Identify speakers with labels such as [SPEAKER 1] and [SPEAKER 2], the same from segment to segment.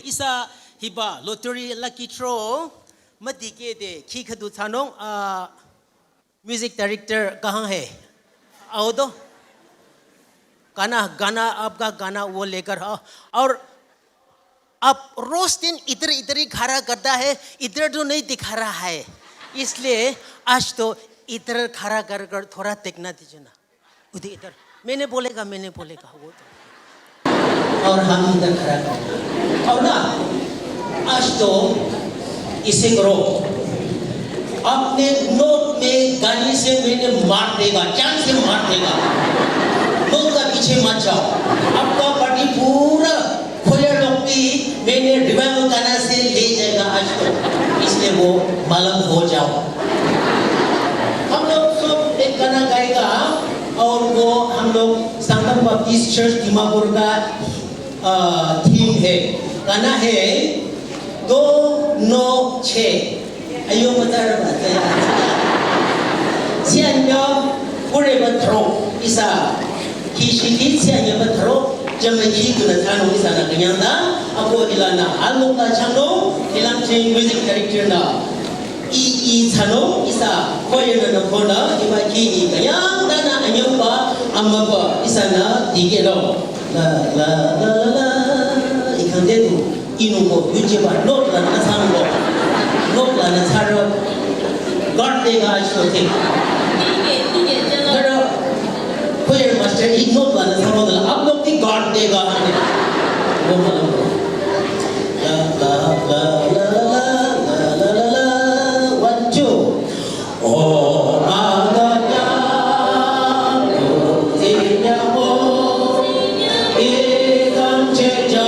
[SPEAKER 1] Isa hiba lottery lucky draw madike de khi khadu thanong music director कहाँ है आओ तो गाना गाना आपका गाना वो लेकर आओ और अब रोज दिन इधर इधर ही खड़ा करता है इधर तो नहीं दिखा रहा है इसलिए आज तो इधर खड़ा कर थोड़ा देखना दीजिए ना उधर इधर मैंने बोलेगा वो तो और हम इधर खड़ा करेंगे और ना आज तो इसे करो अपने नोट में गाने से मैंने मार देगा जान से मार देगा नोट का पीछे मत जाओ आपका पार्टी पूरा खोया लोग मैंने रिवाइवल गाना से ले जाएगा आज तो इसलिए वो मालूम हो जाओ हम लोग सब एक गाना गाएगा और वो हम लोग संगम बप्टिस्ट चर्च दिमापुर का थीम है गाना है 296 ayo matar ba kaya sian yo pure ba thro isa ki sian yo ba thro jamai ki tu na thano isa na kanyang da apo ilana alok ta changno ilam ching music director na i thano isa koyen na phona iba ki ni kanyang da na anyo ba amma ba isa na dige lo la la la la ikande tu inu ko yuje ba not la na sang lo not la na tharo god dega आज तो थे pero कोई master he not la na tharo la आप लोग भी god देगा वो मालूम la la la la la la la la one two oh aganya tinya mo ikam cheja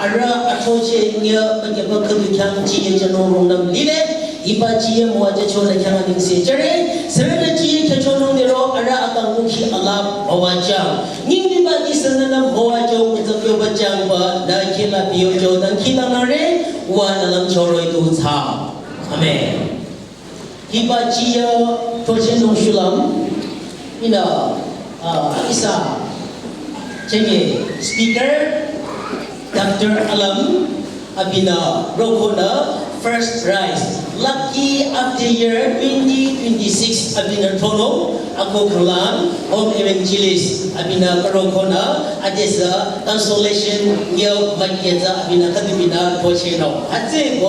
[SPEAKER 1] ara athoche nya bage bakhu kyang chi jano rong nam lile ipa chi mo ja chole kyang ading se jare sarana chi khachono ne ro ara akang mukhi ala bawaja ning ba di sanana bawaja uzapyo bajang ba da khila biyo jo dan khila na re wa nalam choroi tu cha amen ipa chi thoche no shulam ina isa chenge speaker Dr. Alam Abina Rokona first prize lucky of the year 2026 Abina Tono ako kalam Home Evangelist Abina Rokona adesa consolation nyaw magyeza Abina kadibina tocheno atse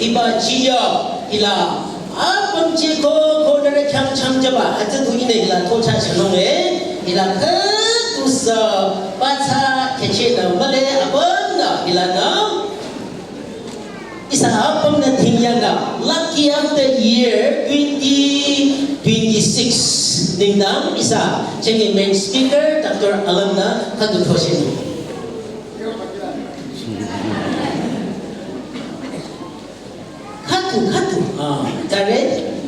[SPEAKER 1] iba chiya ila apam che ko dare cham jaba atse tu ine ila tocha chanonge ila tusa baca kece na male abang na ilana isa apam na tingyaga lucky of the year 2026 dingdang isa cengin main speaker Dr. Alam na kadutosin katu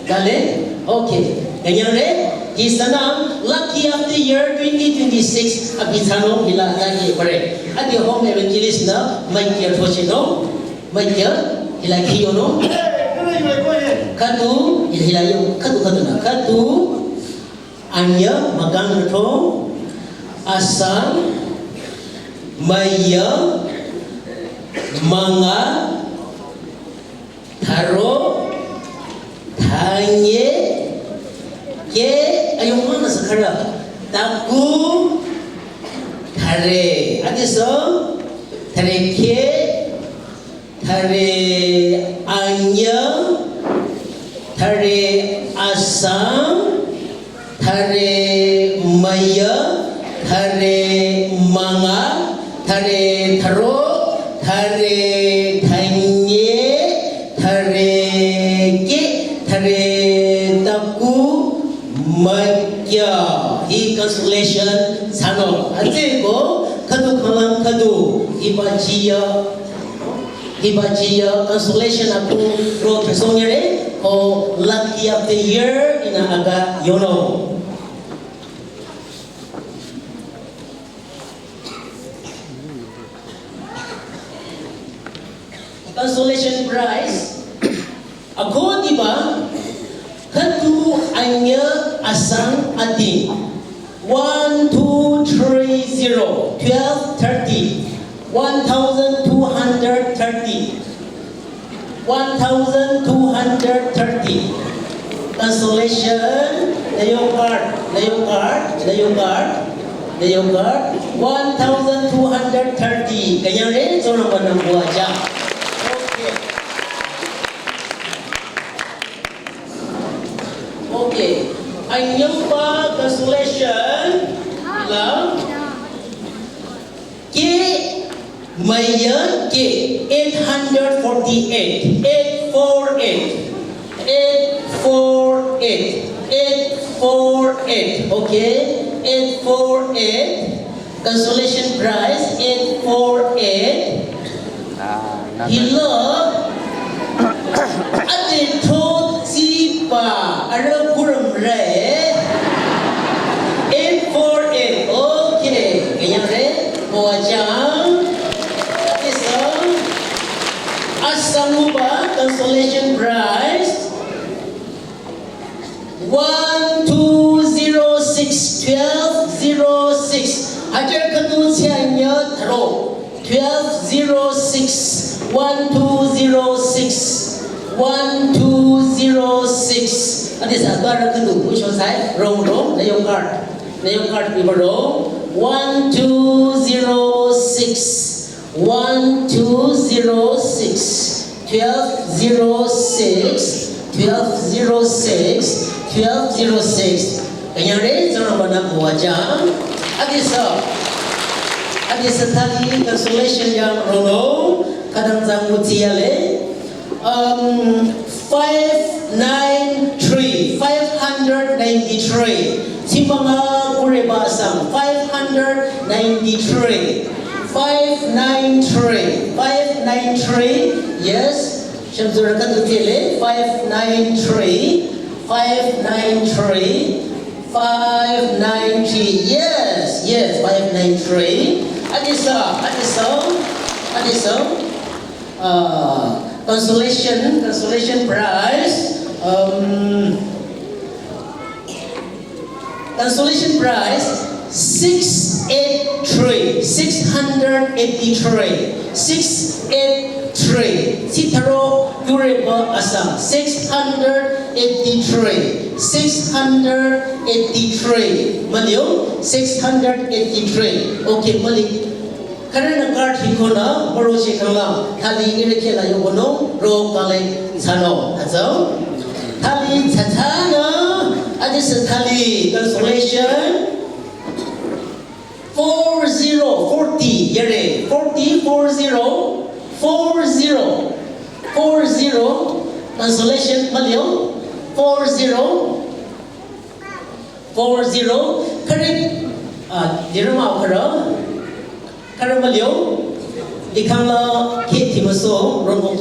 [SPEAKER 1] dale okay ganyan re Isanam lucky of the year 2026 abitano bila lagi pare adi home evangelist na Michael Fochino Michael ilakiono katu ilayo katu na katu anya magang to asam maya manga tharo thanye ke ayong mana sekarang taku thare adiso thare ke thare anya thare asam thare maya thare manga thare tharo thare thanye thare ke thare taku Magya hi consolation sano ate ko kadu kalang kadu ibajiya consolation aku ro personyere ko lucky of the year ina aga yono consolation prize ako diba katu anya asang ating 1 2 3 0 12 30 1230 1230 consolation layong card 1230 ganyan rin so naman ang buwaja okay ang iyong pa consolation lang ke mayan ke 848 okay 848 consolation prize 848 hilo ate thot sipa ara kuram re 848 okay kaya re mojang isang asamuba consolation prize 1206 hajar katu sianya tharo 1206 adi sa twara katu pushon sai rong layong card bibaro 1206 1206 kanya rin sa naman ang wajang adi sa tali consolation yang rono kadang zang mutiale 593 timbanga kurebasang 593 593. 593. Yes. Shamsurakat utile. 593. 593. 593. Yes. Yes. 593. Adisa. Consolation prize. Consolation prize 683. 683. Sitaro durable asam 683. 683. Maliyo 683. Okay, Malik. Karena card hikona marosi kanglam thali irekela yogono ro kale sano azo thali chathana adis thali consolation 40 yere 40 consolation maliyo 40 correct dirama karo Karamalyo, Dikangla Kiti Maso, Rono,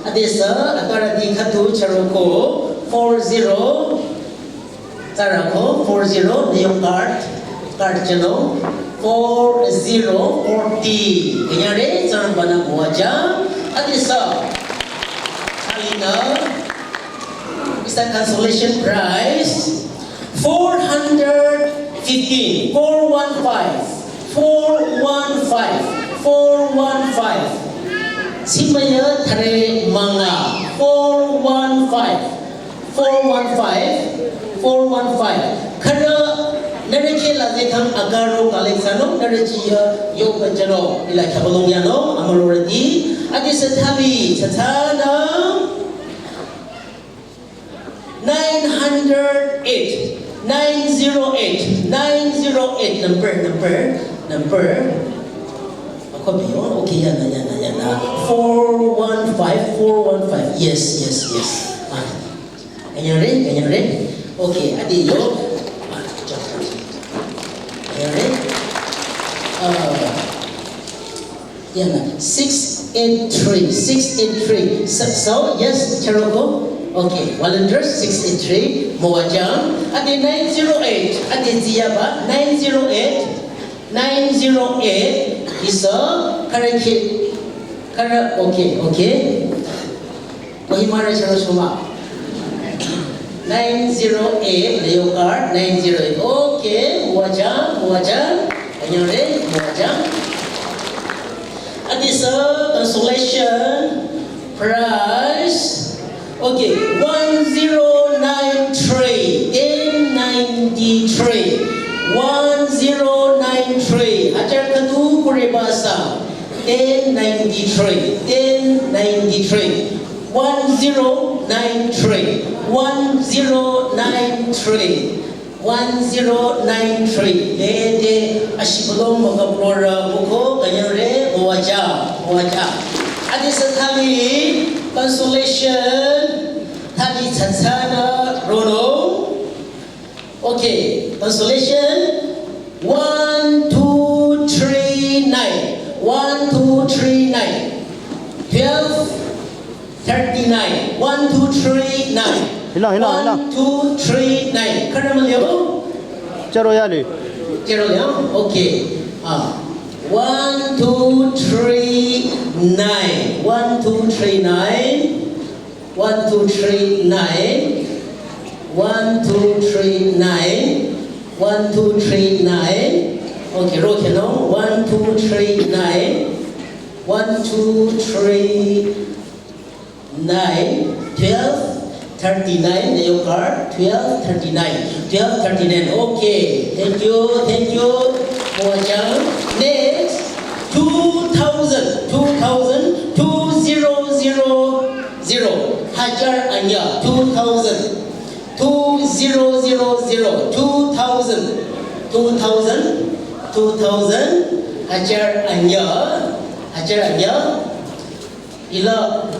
[SPEAKER 1] Adesa, Akaradi Katu Charoko, 40, Tarako, 40, Neon card channel, 40, Kenyare, Sarambana Muaja, Adesa, Halina, is a consolation prize, 415, 415. Simaya Thare Manga 415. Kada Nareke Lazekam Agaro Kalexano, Narechia Yoga Jano, Ila Kabaloniano, Amoradi, Adisatabi, Tatana 908 number ako biyon okay yan na 415 yes ganyan rin okay adi yo ganyan rin yan na 683 so yes Charoko okay, volunteers 683, Moajang, at the 908, at the Ziyaba, 908 is a Karaki, okay, Kohimara Charosuma, 908, Leo card, 908, okay, Moajang, Anyore, Moajang, at this consolation prize. Okay, 1093. Ajar kadu kuribasa 1093. 1093. Dede asibulong magapura muko kanyare muwaja. Adisa thali consolation thali chansana rono. Okay, consolation 1239. 1239. 1239.
[SPEAKER 2] Hilang.
[SPEAKER 1] 1239. Kena melihat?
[SPEAKER 2] Cero yali.
[SPEAKER 1] Cero ya? Okay. 1239. 1239. 1239. Okay, roll it now. 1239. 1239. Your card. 1239. Okay. Thank you. Next, 2000. 2000. Hajar Anya. 2000. 2000. Hajar Anya. Ila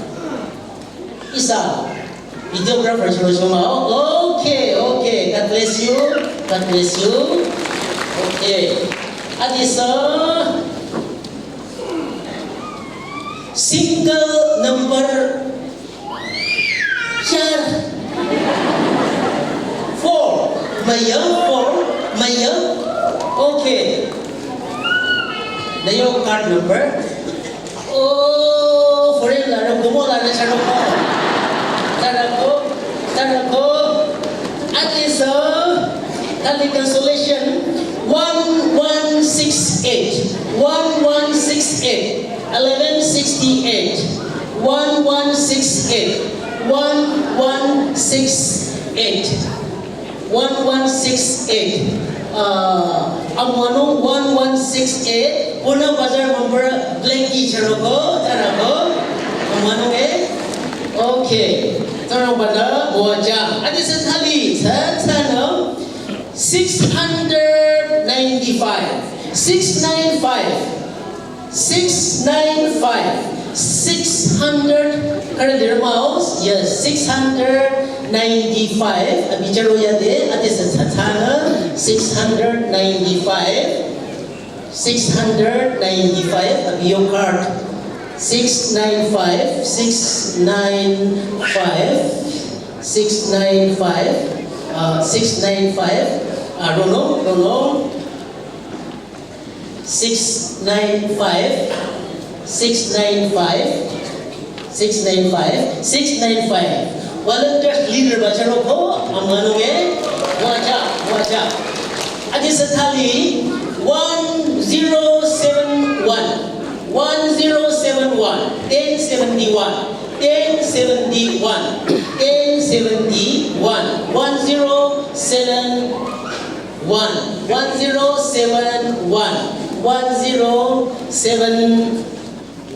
[SPEAKER 1] Isa. Videographer semua. Okay. God bless you. Okay. Adisa single number 4 Maya 4 Maya okay na yung card number oh foreign la gumola na siya tarako at least the cancellation 1168 1168 1168 1168 1168 ang manong 1168 unang bazar member blanky charoko tarako ang manong okay tarang pada buaja adi sethali sana 695 600 current mouse yes 695 abijaro yade ati sathana 695 abiyo card 695 I don't know 695 volunteer leader bacharo ko amanoe waja adi sathali 1071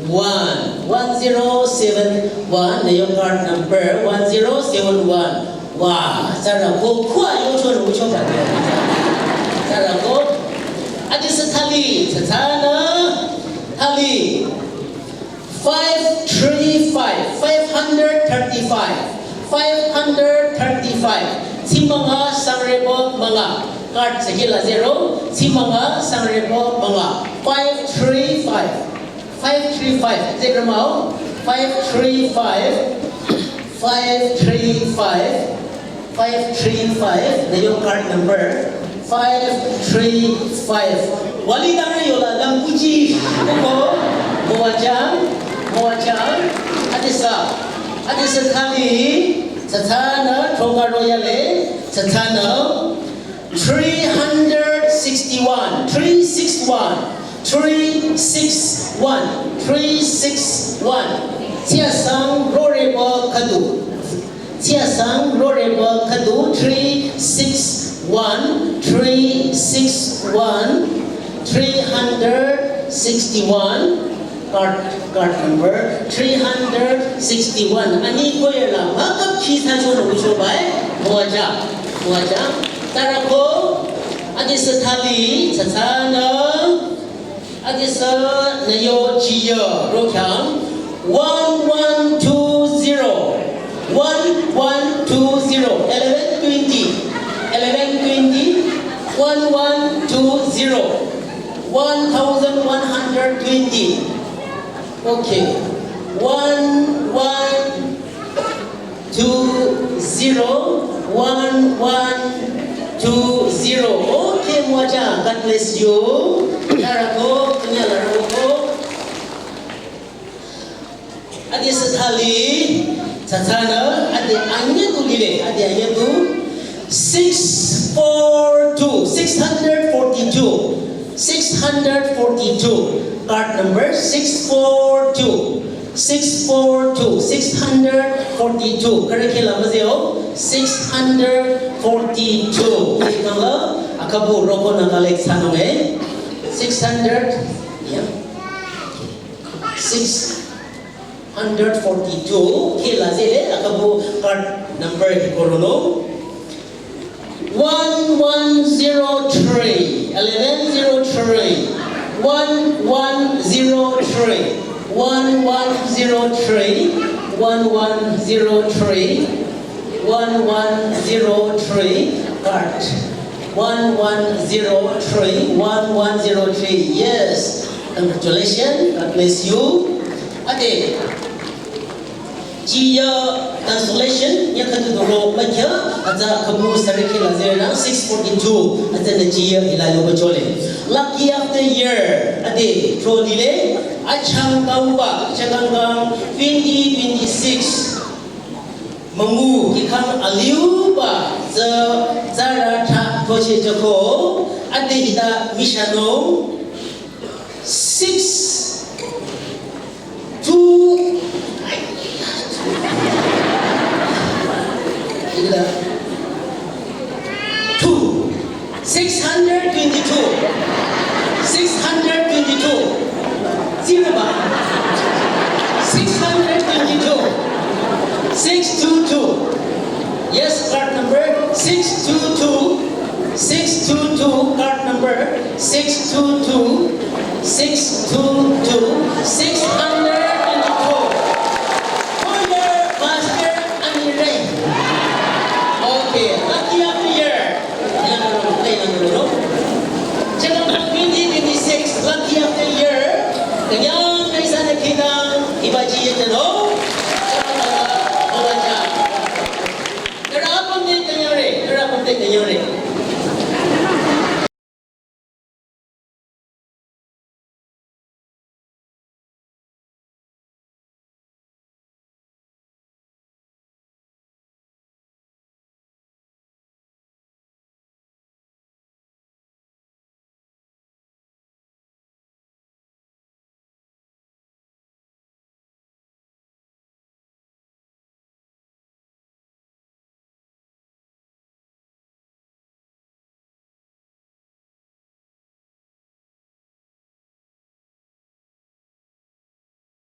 [SPEAKER 1] 1071 na yung card number 1071 wow sarap ko kuha yung chon ba sarap ko adi sa thali thali 535 si mga sangrebo mga card sa gila 0 si mga sangrebo mga 535 take them out 535 na yung card number 535 wali na yola lang puji ako mawajang adisa kali satana thonga royale satana 361 Siasang Rorebo Kadu 361 card number 361 ani ko yala makap kita jono usobai muaja tarako adisa thali satana adisa nayo jiya rokyang 1120 1120 1120 okay 1120 okay muaja God bless you tarako kenyalaro ko adi sathali satana adi anya tu lile adi anya tu 642 card number 642 karakela mazeo 642 ikala akabu roko na kalek sanonge 600 yeah 642 kila zile akabu card number ikorono 1103 card 1103 yes congratulations God bless you ade Gia translation nya khatu doro makya aja kamu sarike lazera 642 aja na Gia ilayo bachole lucky of the year ade trodile achang kawa chagang 2026 Mamu kikang aliu ba zara tha thoche jako ade ida mishano 6 2 zero ba 622 yes card number 622 card number 622 622 Hoyer Master Anire okay lucky of the year Jangan 2026 lucky of the year Kanyang kaisa na kinang ibaji ito